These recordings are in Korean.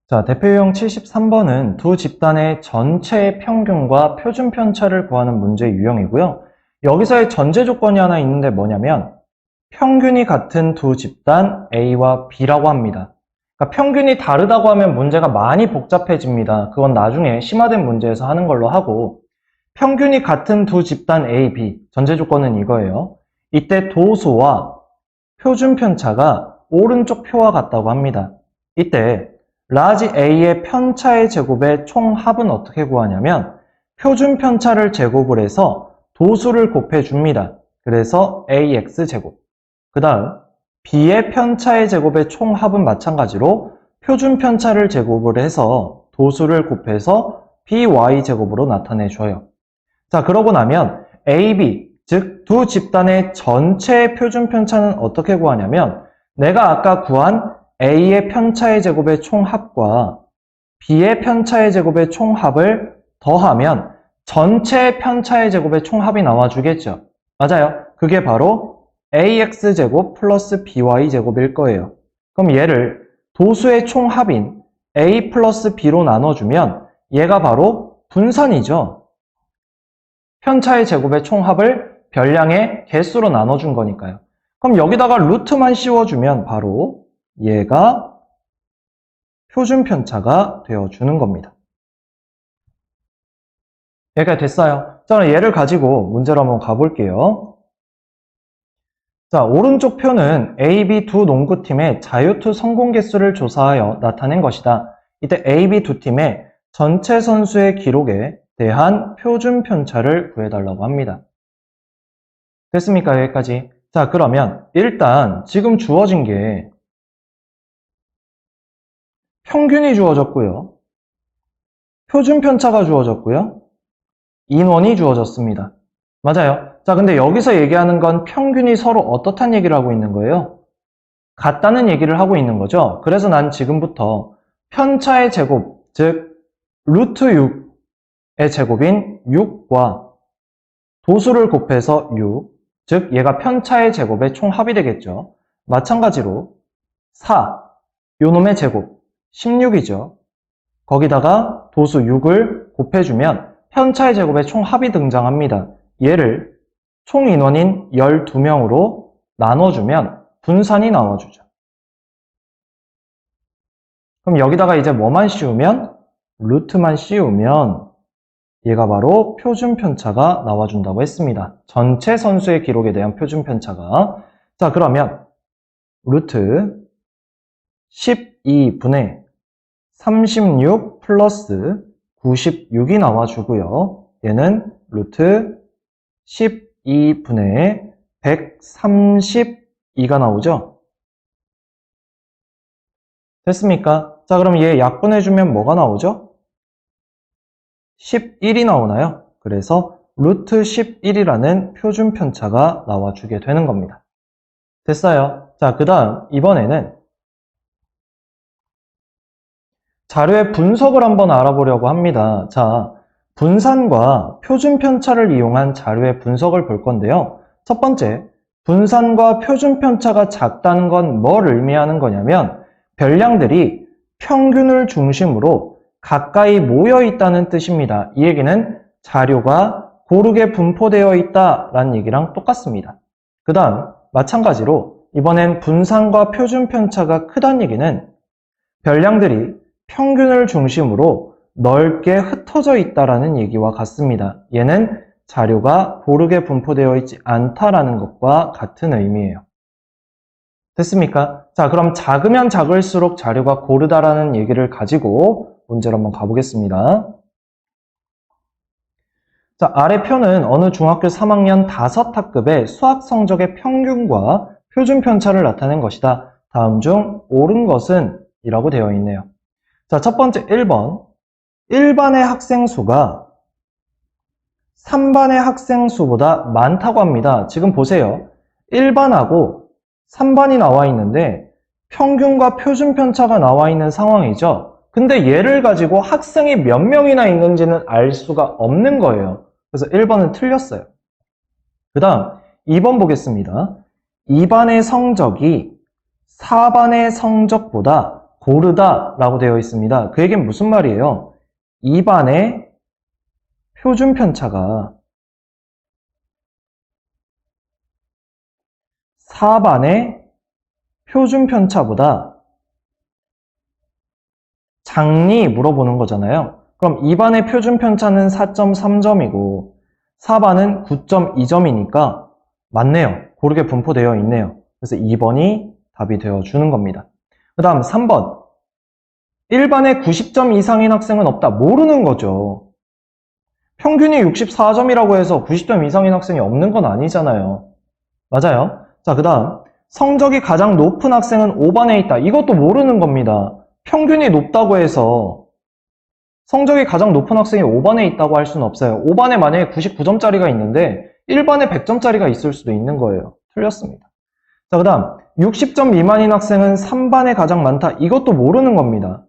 자, 대표 유형 73번은 두 집단의 전체의 평균과 표준 편차를 구하는 문제 유형이고요. 여기서의 전제 조건이 하나 있는데 뭐냐면 평균이 같은 두 집단 A와 B라고 합니다. 그러니까 평균이 다르다고 하면 문제가 많이 복잡해집니다. 그건 나중에 심화된 문제에서 하는 걸로 하고, 평균이 같은 두 집단 A, B, 전제 조건은 이거예요. 이때 도수와 표준 편차가 오른쪽 표와 같다고 합니다. 이때 라지 A의 편차의 제곱의 총합은 어떻게 구하냐면 표준 편차를 제곱을 해서 도수를 곱해줍니다. 그래서 AX 제곱. 그 다음 B의 편차의 제곱의 총합은 마찬가지로 표준 편차를 제곱을 해서 도수를 곱해서 BY 제곱으로 나타내줘요. 자, 그러고 나면 AB, 즉 두 집단의 전체 표준 편차는 어떻게 구하냐면 내가 아까 구한 A의 편차의 제곱의 총합과 B의 편차의 제곱의 총합을 더하면 전체 편차의 제곱의 총합이 나와주겠죠. 맞아요. 그게 바로 AX제곱 플러스 BY제곱일 거예요. 그럼 얘를 도수의 총합인 A 플러스 B로 나눠주면 얘가 바로 분산이죠. 편차의 제곱의 총합을 별량의 개수로 나눠준 거니까요. 그럼 여기다가 루트만 씌워주면 바로 얘가 표준 편차가 되어주는 겁니다. 여기까지 됐어요. 자, 그럼 얘를 가지고 문제로 한번 가볼게요. 자, 오른쪽 표는 A, B 두 농구팀의 자유투 성공 개수를 조사하여 나타낸 것이다. 이때 A, B 두 팀의 전체 선수의 기록에 대한 표준 편차를 구해달라고 합니다. 됐습니까? 여기까지. 자, 그러면 일단 지금 주어진 게 평균이 주어졌고요. 표준 편차가 주어졌고요. 인원이 주어졌습니다. 맞아요. 자, 근데 여기서 얘기하는 건 평균이 서로 어떻다는 얘기를 하고 있는 거예요? 같다는 얘기를 하고 있는 거죠. 그래서 난 지금부터 편차의 제곱, 즉 루트 6의 제곱인 6과 도수를 곱해서 6, 즉 얘가 편차의 제곱의 총합이 되겠죠. 마찬가지로 4, 요놈의 제곱 16이죠. 거기다가 도수 6을 곱해주면 편차의 제곱의 총합이 등장합니다. 얘를 총 인원인 12명으로 나눠주면 분산이 나와주죠. 그럼 여기다가 이제 뭐만 씌우면? 루트만 씌우면 얘가 바로 표준 편차가 나와준다고 했습니다. 전체 선수의 기록에 대한 표준 편차가. 자, 그러면 루트 12분의 36 플러스 96이 나와주고요. 얘는 루트 12분의 132가 나오죠? 됐습니까? 자, 그럼 얘 약분해주면 뭐가 나오죠? 11이 나오나요? 그래서 루트 11이라는 표준 편차가 나와주게 되는 겁니다. 됐어요. 자, 그 다음 이번에는 자료의 분석을 한번 알아보려고 합니다. 자, 분산과 표준 편차를 이용한 자료의 분석을 볼 건데요. 첫 번째, 분산과 표준 편차가 작다는 건 뭘 의미하는 거냐면 별량들이 평균을 중심으로 가까이 모여 있다는 뜻입니다. 이 얘기는 자료가 고르게 분포되어 있다라는 얘기랑 똑같습니다. 그 다음 마찬가지로 이번엔 분산과 표준 편차가 크다는 얘기는 별량들이 평균을 중심으로 넓게 흩어져 있다라는 얘기와 같습니다. 얘는 자료가 고르게 분포되어 있지 않다라는 것과 같은 의미예요. 됐습니까? 자, 그럼 작으면 작을수록 자료가 고르다라는 얘기를 가지고 문제로 한번 가보겠습니다. 자, 아래 표는 어느 중학교 3학년 5학급의 수학 성적의 평균과 표준 편차를 나타낸 것이다. 다음 중 옳은 것은? 이라고 되어 있네요. 자, 첫 번째 1번. 1반의 학생 수가 3반의 학생 수보다 많다고 합니다. 지금 보세요. 1반하고 3반이 나와 있는데 평균과 표준 편차가 나와 있는 상황이죠. 근데 얘를 가지고 학생이 몇 명이나 있는지는 알 수가 없는 거예요. 그래서 1번은 틀렸어요. 그 다음 2번 보겠습니다. 2반의 성적이 4반의 성적보다 고르다라고 되어 있습니다. 그 얘기는 무슨 말이에요? 2반의 표준 편차가 4반의 표준 편차보다 작니 물어보는 거잖아요. 그럼 2반의 표준 편차는 4.3점이고 4반은 9.2점이니까 맞네요. 고르게 분포되어 있네요. 그래서 2번이 답이 되어주는 겁니다. 그 다음 3번. 1반에 90점 이상인 학생은 없다. 모르는 거죠. 평균이 64점이라고 해서 90점 이상인 학생이 없는 건 아니잖아요. 맞아요. 자, 그 다음 성적이 가장 높은 학생은 5반에 있다. 이것도 모르는 겁니다. 평균이 높다고 해서 성적이 가장 높은 학생이 5반에 있다고 할 수는 없어요. 5반에 만약에 99점짜리가 있는데 1반에 100점짜리가 있을 수도 있는 거예요. 틀렸습니다. 자, 그 다음 60점 미만인 학생은 3반에 가장 많다. 이것도 모르는 겁니다.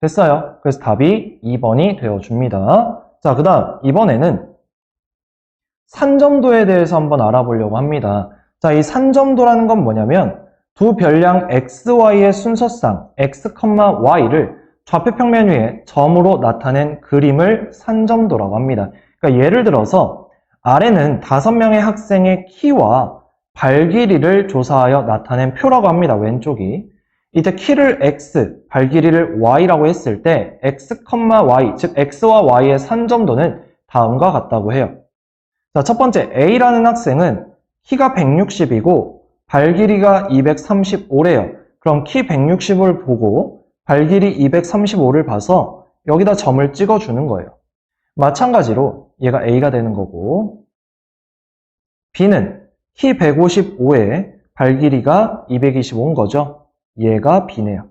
됐어요. 그래서 답이 2번이 되어줍니다. 자, 그 다음 이번에는 산점도에 대해서 한번 알아보려고 합니다. 자, 이 산점도라는 건 뭐냐면 두 별량 XY의 순서상 X, Y를 좌표평면 위에 점으로 나타낸 그림을 산점도라고 합니다. 그러니까 예를 들어서 아래는 5명의 학생의 키와 발 길이를 조사하여 나타낸 표라고 합니다. 왼쪽이. 이때 키를 X, 발 길이를 Y라고 했을 때 X, Y, 즉 X와 Y의 산점도는 다음과 같다고 해요. 자, 첫 번째 A라는 학생은 키가 160이고 발 길이가 235래요. 그럼 키 160을 보고 발 길이 235를 봐서 여기다 점을 찍어주는 거예요. 마찬가지로 얘가 A가 되는 거고 B는 키 155에 발 길이가 225인 거죠. 얘가 B네요.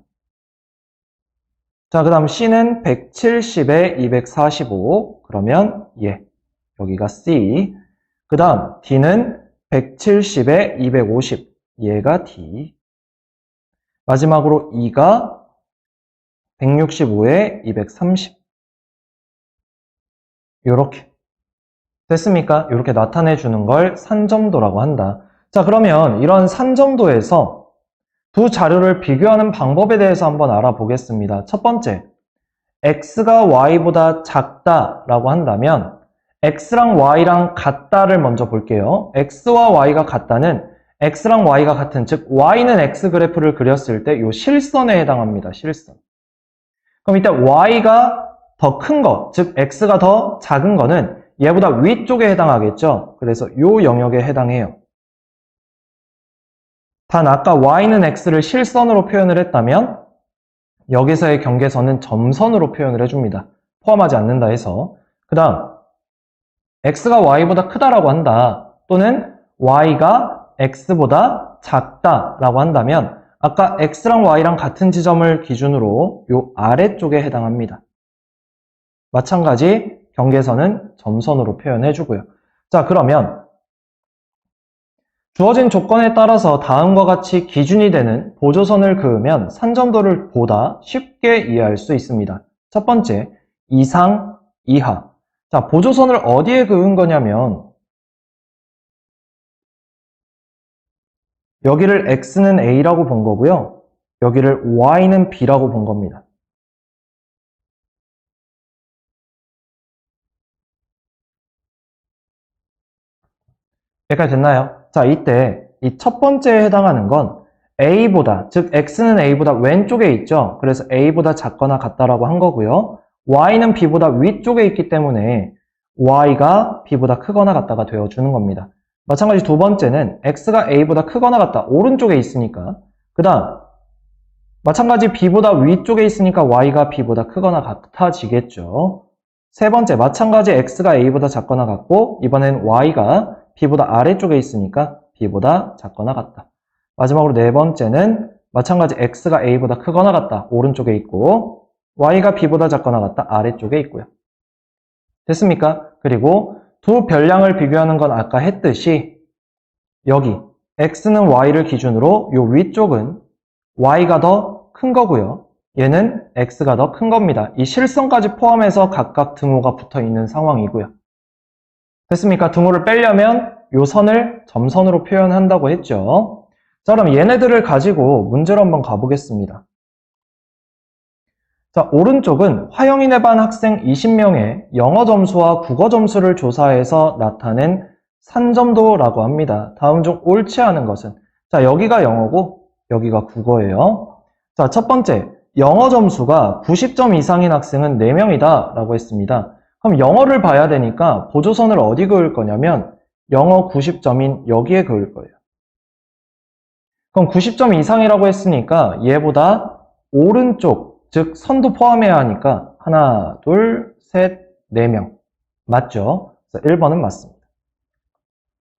자, 그 다음 C는 170에 245 그러면 얘 여기가 C. 그 다음 D는 170에 250 얘가 D. 마지막으로 E가 165에 230 요렇게 됐습니까? 이렇게 나타내 주는 걸 산점도라고 한다. 자, 그러면 이런 산점도에서 두 자료를 비교하는 방법에 대해서 한번 알아보겠습니다. 첫 번째, X가 Y보다 작다라고 한다면 X랑 Y랑 같다를 먼저 볼게요. X와 Y가 같다는 X랑 Y가 같은, 즉 Y는 X 그래프를 그렸을 때 이 실선에 해당합니다. 실선. 그럼 이때 Y가 더 큰 거, 즉 X가 더 작은 거는 얘보다 위쪽에 해당하겠죠. 그래서 이 영역에 해당해요. 단 아까 Y는 X를 실선으로 표현을 했다면 여기서의 경계선은 점선으로 표현을 해줍니다. 포함하지 않는다 해서. 그 다음 X가 Y보다 크다라고 한다. 또는 Y가 X보다 작다라고 한다면 아까 X랑 Y랑 같은 지점을 기준으로 이 아래쪽에 해당합니다. 마찬가지 경계선은 점선으로 표현해주고요. 자, 그러면 주어진 조건에 따라서 다음과 같이 기준이 되는 보조선을 그으면 산점도를 보다 쉽게 이해할 수 있습니다. 첫 번째, 이상, 이하. 자, 보조선을 어디에 그은 거냐면 여기를 X는 A라고 본 거고요. 여기를 Y는 B라고 본 겁니다. 여기까지 됐나요? 자, 이때 이 첫 번째에 해당하는 건 A보다, 즉 X는 A보다 왼쪽에 있죠. 그래서 A보다 작거나 같다라고 한 거고요. Y는 B보다 위쪽에 있기 때문에 Y가 B보다 크거나 같다가 되어주는 겁니다. 마찬가지 두 번째는 X가 A보다 크거나 같다. 오른쪽에 있으니까. 그 다음 마찬가지 B보다 위쪽에 있으니까 Y가 B보다 크거나 같아지겠죠. 세 번째, 마찬가지 X가 A보다 작거나 같고 이번엔 Y가 B보다 아래쪽에 있으니까 B보다 작거나 같다. 마지막으로 네 번째는 마찬가지 X가 A보다 크거나 같다. 오른쪽에 있고 Y가 B보다 작거나 같다. 아래쪽에 있고요. 됐습니까? 그리고 두 별량을 비교하는 건 아까 했듯이 여기 X는 Y를 기준으로 이 위쪽은 Y가 더 큰 거고요. 얘는 X가 더 큰 겁니다. 이 실선까지 포함해서 각각 등호가 붙어 있는 상황이고요. 됐습니까? 등호를 빼려면 이 선을 점선으로 표현한다고 했죠. 자, 그럼 얘네들을 가지고 문제로 한번 가보겠습니다. 자, 오른쪽은 화영인의 반 학생 20명의 영어 점수와 국어 점수를 조사해서 나타낸 산점도라고 합니다. 다음 중 옳지 않은 것은? 자, 여기가 영어고 여기가 국어예요. 자, 첫 번째, 영어 점수가 90점 이상인 학생은 4명이다 라고 했습니다. 그럼 영어를 봐야 되니까 보조선을 어디 그을 거냐면 영어 90점인 여기에 그을 거예요. 그럼 90점 이상이라고 했으니까 얘보다 오른쪽, 즉 선도 포함해야 하니까 하나, 둘, 셋, 4명. 맞죠? 그래서 1번은 맞습니다.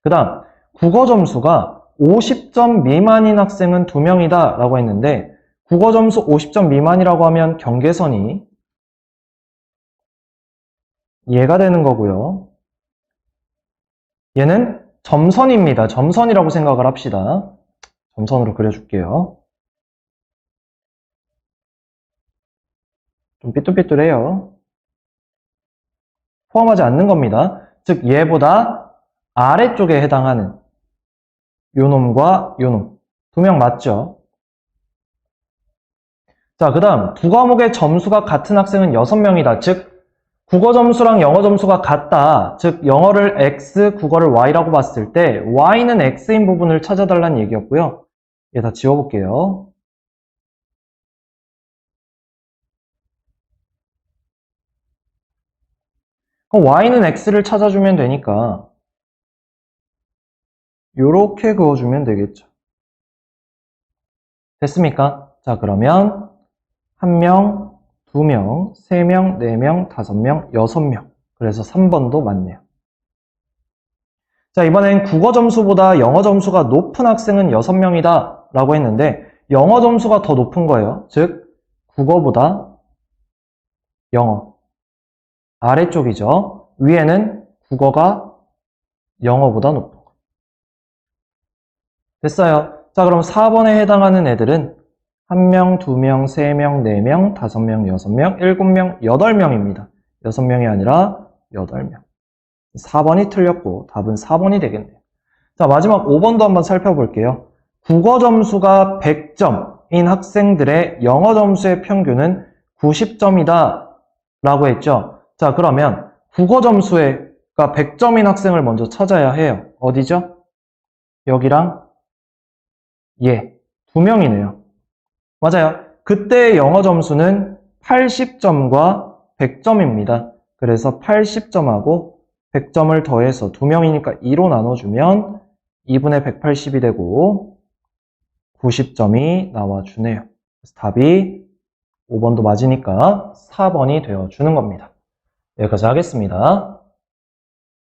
그 다음 국어 점수가 50점 미만인 학생은 2명이다 라고 했는데 국어 점수 50점 미만이라고 하면 경계선이 얘가 되는 거고요. 얘는 점선입니다. 점선이라고 생각을 합시다. 점선으로 그려줄게요. 좀 삐뚤삐뚤해요. 포함하지 않는 겁니다. 즉 얘보다 아래쪽에 해당하는 요놈과 요놈 2명 맞죠? 자, 그 다음 두 과목의 점수가 같은 학생은 6명이다. 즉 국어 점수랑 영어 점수가 같다. 즉 영어를 X, 국어를 Y라고 봤을 때 Y는 X인 부분을 찾아달라는 얘기였고요. 얘 다 지워볼게요. 그럼 Y는 X를 찾아주면 되니까 요렇게 그어주면 되겠죠. 됐습니까? 자, 그러면 1명, 2명, 3명, 4명, 5명, 6명. 그래서 3번도 맞네요. 자, 이번엔 국어 점수보다 영어 점수가 높은 학생은 6명이다 라고 했는데 영어 점수가 더 높은 거예요. 즉 국어보다 영어 아래쪽이죠. 위에는 국어가 영어보다 높은 거. 됐어요. 자, 그럼 4번에 해당하는 애들은 1명, 2명, 3명, 4명, 5명, 6명, 7명, 8명입니다. 6명이 아니라 8명. 4번이 틀렸고 답은 4번이 되겠네요. 자, 마지막 5번도 한번 살펴볼게요. 국어 점수가 100점인 학생들의 영어 점수의 평균은 90점이다 라고 했죠. 자, 그러면 국어 점수가 100점인 학생을 먼저 찾아야 해요. 어디죠? 여기랑 얘 2명이네요. 맞아요. 그때의 영어 점수는 80점과 100점입니다. 그래서 80점하고 100점을 더해서 2명이니까 2로 나눠주면 2분의 180이 되고 90점이 나와주네요. 그래서 답이 5번도 맞으니까 4번이 되어주는 겁니다. 여기까지 하겠습니다.